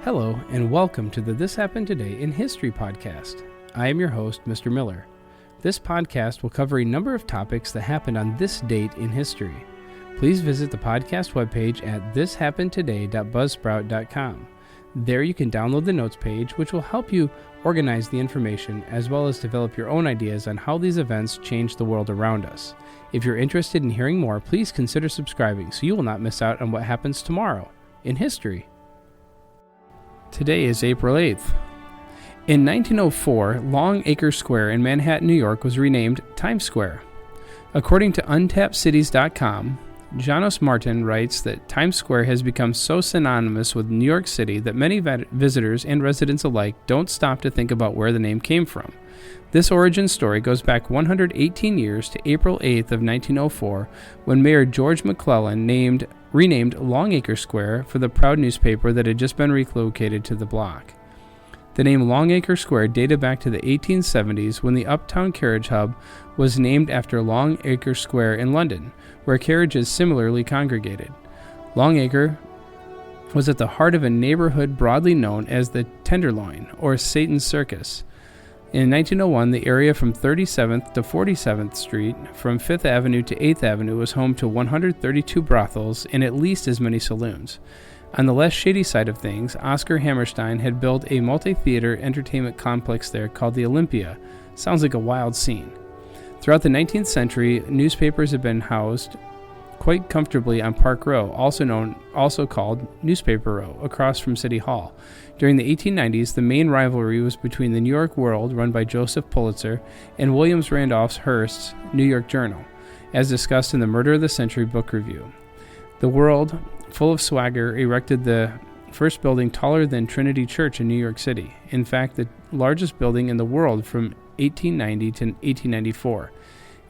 Hello, and welcome to the This Happened Today in History podcast. I am your host, Mr. Miller. This podcast will cover a number of topics that happened on this date in history. Please visit the podcast webpage at thishappenedtoday.buzzsprout.com. There you can download the notes page, which will help you organize the information as well as develop your own ideas on how these events change the world around us. If you're interested in hearing more, please consider subscribing so you will not miss out on what happens tomorrow in history. Today is April 8th. In 1904, Long Acre Square in Manhattan, New York was renamed Times Square. According to untappedcities.com, Janos Martin writes that Times Square has become so synonymous with New York City that many visitors and residents alike don't stop to think about where the name came from. This origin story goes back 118 years to April 8th of 1904, when Mayor George McClellan renamed Long Acre Square for the Proud newspaper that had just been relocated to the block. The name Long Acre Square dated back to the 1870s when the Uptown Carriage Hub was named after Long Acre Square in London, where carriages similarly congregated. Long Acre was at the heart of a neighborhood broadly known as the Tenderloin, or Satan's Circus. In 1901, the area from 37th to 47th Street, from 5th Avenue to 8th Avenue, was home to 132 brothels and at least as many saloons. On the less shady side of things, Oscar Hammerstein had built a multi-theater entertainment complex there called the Olympia. Sounds like a wild scene. Throughout the 19th century, newspapers had been housed quite comfortably on Park Row, also called Newspaper Row, across from City Hall. During the 1890s, the main rivalry was between the New York World, run by Joseph Pulitzer, and Williams Randolph Hearst's New York Journal, as discussed in the Murder of the Century book review. The World, full of swagger, erected the first building taller than Trinity Church in New York City. In fact, the largest building in the world from 1890 to 1894.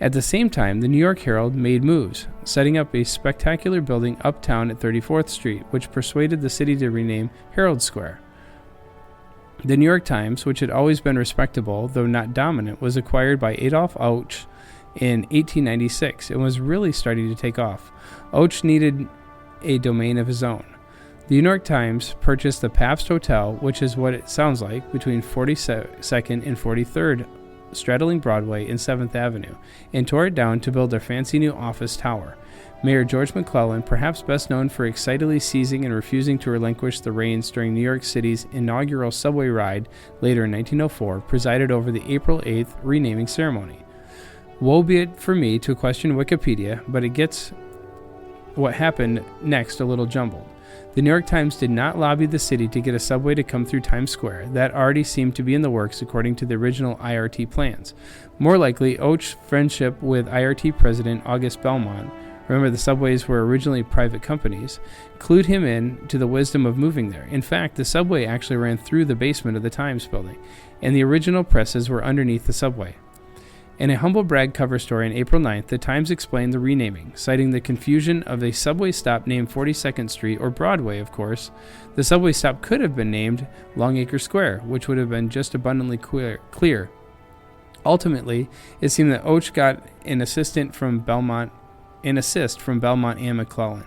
At the same time, the New York Herald made moves, setting up a spectacular building uptown at 34th Street, which persuaded the city to rename Herald Square. The New York Times, which had always been respectable, though not dominant, was acquired by Adolph Auch in 1896 and was really starting to take off. Auch needed a domain of his own. The New York Times purchased the Pabst Hotel, which is what it sounds like, between 42nd and 43rd, straddling Broadway and 7th Avenue, and tore it down to build their fancy new office tower. Mayor George McClellan, perhaps best known for excitedly seizing and refusing to relinquish the reins during New York City's inaugural subway ride later in 1904, presided over the April 8th renaming ceremony. Woe be it for me to question Wikipedia, but it gets what happened next a little jumbled. The New York Times did not lobby the city to get a subway to come through Times Square. That already seemed to be in the works according to the original IRT plans. More likely, Och's friendship with IRT President August Belmont, remember the subways were originally private companies, clued him in to the wisdom of moving there. In fact, the subway actually ran through the basement of the Times building, and the original presses were underneath the subway. In a humble brag cover story on April 9th, the Times explained the renaming, citing the confusion of a subway stop named 42nd Street, or Broadway, of course. The subway stop could have been named Long Acre Square, which would have been just abundantly clear. Ultimately, it seemed that Auch got an assist from Belmont and McClellan.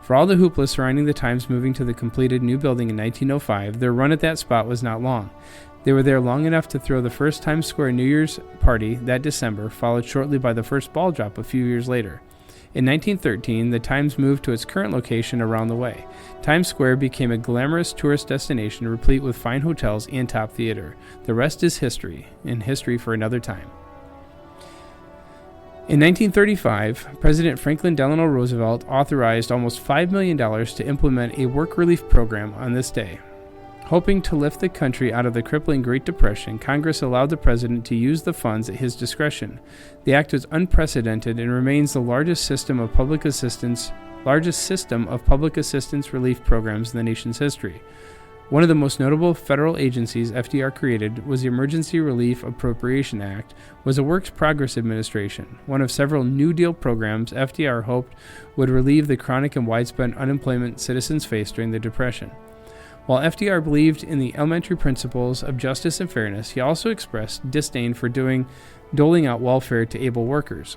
For all the hoopla surrounding the Times moving to the completed new building in 1905, their run at that spot was not long. They were there long enough to throw the first Times Square New Year's party that December, followed shortly by the first ball drop a few years later. In 1913, the Times moved to its current location around the way. Times Square became a glamorous tourist destination replete with fine hotels and top theater. The rest is history, and history for another time. In 1935, President Franklin Delano Roosevelt authorized almost $5 million to implement a work relief program on this day. Hoping to lift the country out of the crippling Great Depression, Congress allowed the president to use the funds at his discretion. The act was unprecedented and remains the largest system of public assistance relief programs in the nation's history. One of the most notable federal agencies FDR created was the Emergency Relief Appropriation Act, was a Works Progress Administration, one of several New Deal programs FDR hoped would relieve the chronic and widespread unemployment citizens faced during the Depression. While FDR believed in the elementary principles of justice and fairness, he also expressed disdain for doling out welfare to able workers.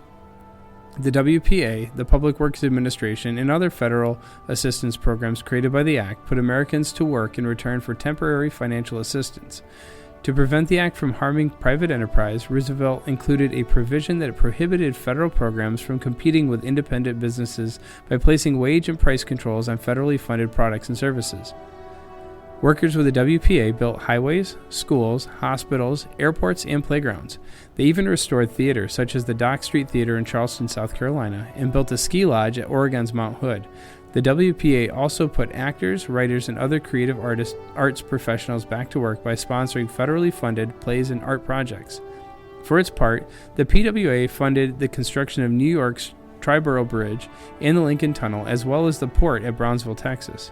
The WPA, the Public Works Administration, and other federal assistance programs created by the Act put Americans to work in return for temporary financial assistance. To prevent the Act from harming private enterprise, Roosevelt included a provision that prohibited federal programs from competing with independent businesses by placing wage and price controls on federally funded products and services. Workers with the WPA built highways, schools, hospitals, airports, and playgrounds. They even restored theaters, such as the Dock Street Theater in Charleston, South Carolina, and built a ski lodge at Oregon's Mount Hood. The WPA also put actors, writers, and other creative arts professionals back to work by sponsoring federally funded plays and art projects. For its part, the PWA funded the construction of New York's Triborough Bridge and the Lincoln Tunnel, as well as the port at Brownsville, Texas.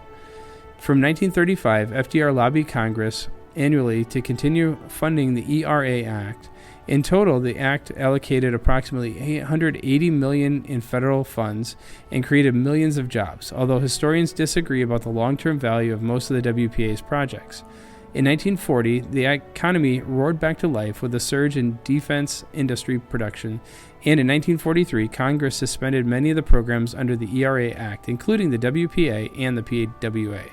From 1935, FDR lobbied Congress annually to continue funding the ERA Act. In total, the Act allocated approximately $880 million in federal funds and created millions of jobs, although historians disagree about the long-term value of most of the WPA's projects. In 1940, the economy roared back to life with a surge in defense industry production, and in 1943, Congress suspended many of the programs under the ERA Act, including the WPA and the PWA.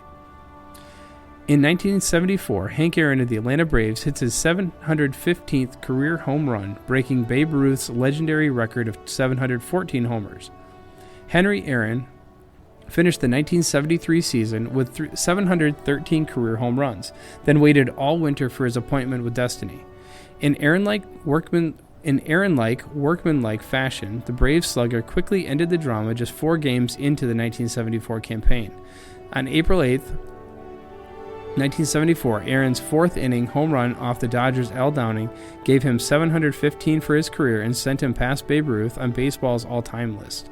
In 1974, Hank Aaron of the Atlanta Braves hits his 715th career home run, breaking Babe Ruth's legendary record of 714 homers. Henry Aaron finished the 1973 season with 713 career home runs, then waited all winter for his appointment with destiny. In Aaron-like workmanlike fashion, the Braves slugger quickly ended the drama just 4 games into the 1974 campaign. On April 8th, 1974, Aaron's 4th inning home run off the Dodgers' Al Downing gave him 715 for his career and sent him past Babe Ruth on baseball's all-time list.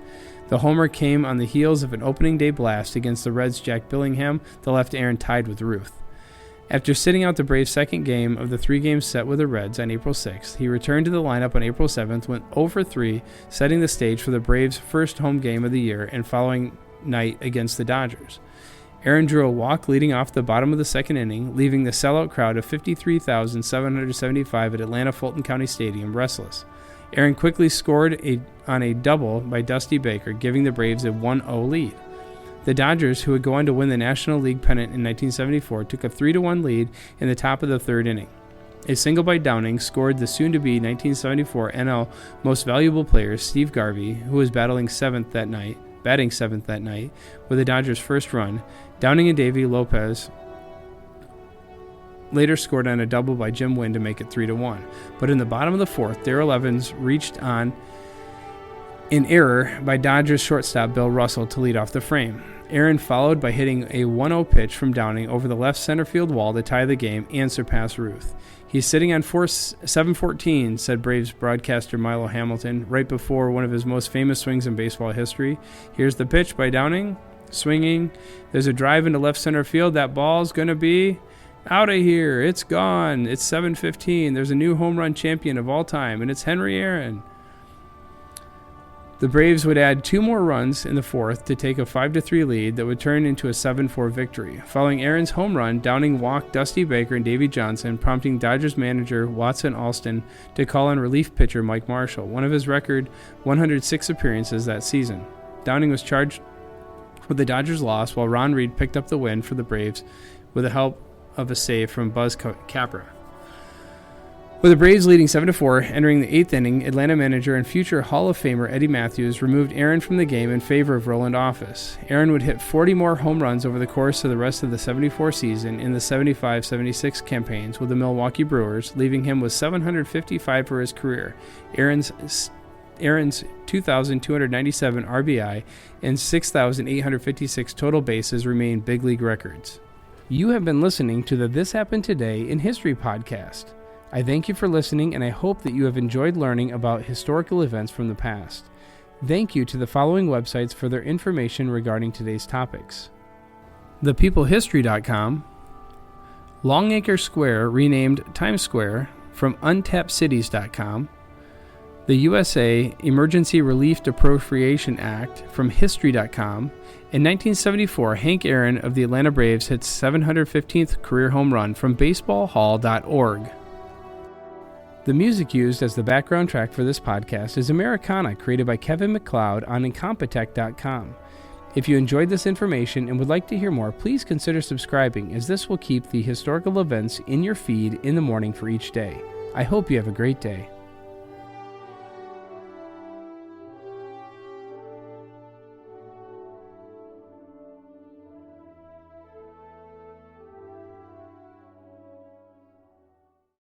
The homer came on the heels of an opening day blast against the Reds' Jack Billingham that left Aaron tied with Ruth. After sitting out the Braves' second game of the 3-game set with the Reds on April 6th, he returned to the lineup on April 7th, went 0-for-3, setting the stage for the Braves' first home game of the year and following night against the Dodgers. Aaron drew a walk leading off the bottom of the second inning, leaving the sellout crowd of 53,775 at Atlanta Fulton County Stadium restless. Aaron quickly scored on a double by Dusty Baker, giving the Braves a 1-0 lead. The Dodgers, who would go on to win the National League pennant in 1974, took a 3-1 lead in the top of the third inning. A single by Downing scored the soon-to-be 1974 NL Most Valuable Player Steve Garvey, who was batting seventh that night, with the Dodgers' first run. Downing and Davey Lopez later scored on a double by Jim Wynn to make it 3-1. But in the bottom of the fourth, Darrell Evans reached on an error by Dodgers shortstop Bill Russell to lead off the frame. Aaron followed by hitting a 1-0 pitch from Downing over the left center field wall to tie the game and surpass Ruth. He's sitting on 714, said Braves broadcaster Milo Hamilton, right before one of his most famous swings in baseball history. Here's the pitch by Downing, swinging. There's a drive into left center field. That ball's going to be out of here. It's gone. It's 7:15. There's a new home run champion of all time, and it's Henry Aaron. The Braves would add 2 more runs in the fourth to take a 5-3 lead that would turn into a 7-4 victory. Following Aaron's home run, Downing walked Dusty Baker and Davey Johnson, prompting Dodgers manager Watson Alston to call on relief pitcher Mike Marshall, one of his record 106 appearances that season. Downing was charged with the Dodgers' loss, while Ron Reed picked up the win for the Braves with the help of a save from Buzz Capra. With the Braves leading 7-4, entering the 8th inning, Atlanta manager and future Hall of Famer Eddie Matthews removed Aaron from the game in favor of Roland Office. Aaron would hit 40 more home runs over the course of the rest of the 74 season in the 75-76 campaigns with the Milwaukee Brewers, leaving him with 755 for his career. Aaron's 2,297 RBI and 6,856 total bases remain big league records. You have been listening to the This Happened Today in History podcast. I thank you for listening, and I hope that you have enjoyed learning about historical events from the past. Thank you to the following websites for their information regarding today's topics: ThePeopleHistory.com, Longacre Square renamed Times Square from UntappedCities.com, the U.S.A. Emergency Relief Appropriation Act from History.com. In 1974, Hank Aaron of the Atlanta Braves hits 715th career home run from BaseballHall.org. The music used as the background track for this podcast is Americana, created by Kevin MacLeod on Incompetech.com. If you enjoyed this information and would like to hear more, please consider subscribing, as this will keep the historical events in your feed in the morning for each day. I hope you have a great day.